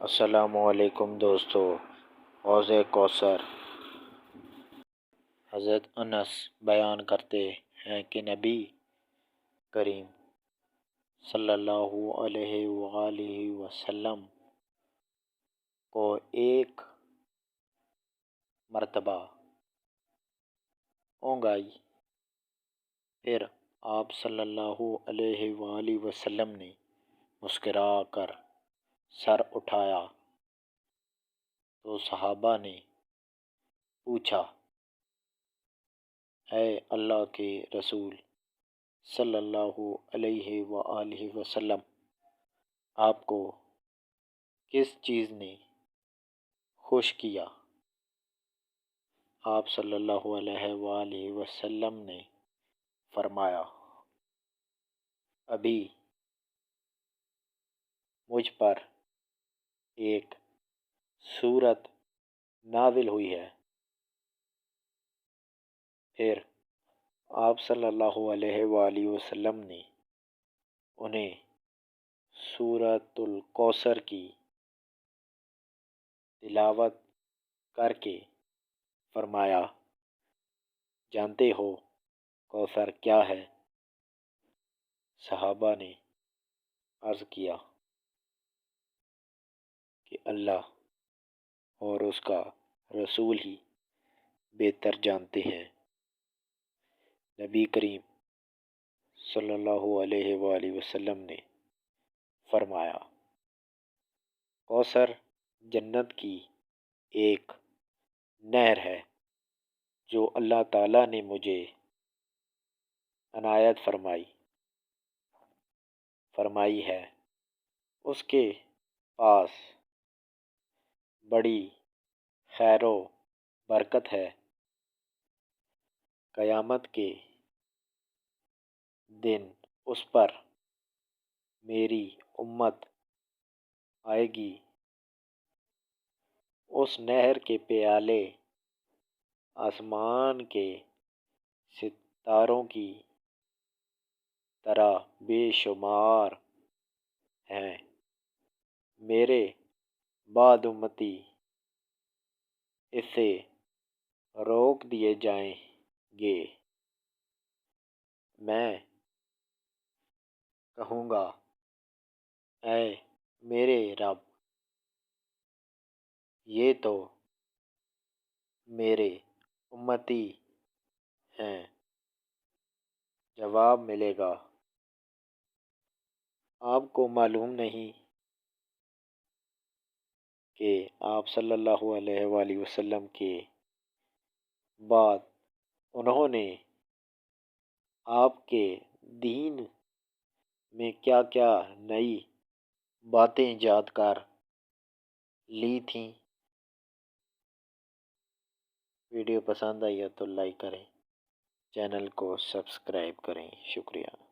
السلام علیکم دوستو۔ حوض کوثر۔ حضرت انس بیان کرتے ہیں کہ نبی کریم صلی اللہ علیہ وآلہ وسلم کو ایک مرتبہ اونگ آئی، پھر آپ صلی اللہ علیہ وآلہ وسلم نے مسکرا کر سر اٹھایا تو صحابہ نے پوچھا، اے اللہ کے رسول صلی اللہ علیہ وآلہ وسلم، آپ کو کس چیز نے خوش کیا؟ آپ صلی اللہ علیہ وآلہ وسلم نے فرمایا، ابھی مجھ پر ایک سورت نازل ہوئی ہے۔ پھر آپ صلی اللہ علیہ وآلہ وسلم نے انہیں سورۃ الکوثر کی تلاوت کر کے فرمایا، جانتے ہو کوثر کیا ہے؟ صحابہ نے عرض کیا کہ اللہ اور اس کا رسول ہی بہتر جانتے ہیں۔ نبی کریم صلی اللہ علیہ وآلہ وسلم نے فرمایا، کوثر جنت کی ایک نہر ہے جو اللہ تعالیٰ نے مجھے عنایت فرمائی ہے۔ اس کے پاس بڑی خیر و برکت ہے۔ قیامت کے دن اس پر میری امت آئے گی، اس نہر کے پیالے آسمان کے ستاروں کی طرح بے شمار ہیں۔ میرے بعد امتی اس سے روک دیے جائیں گے۔ میں کہوں گا، اے میرے رب، یہ تو میرے امتی ہیں۔ جواب ملے گا، آپ کو معلوم نہیں کہ آپ صلی اللہ علیہ وآلہ وسلم کے بعد انہوں نے آپ کے دین میں کیا کیا نئی باتیں ایجاد کر لی تھیں؟ ویڈیو پسند آئی ہے تو لائک کریں، چینل کو سبسکرائب کریں۔ شکریہ۔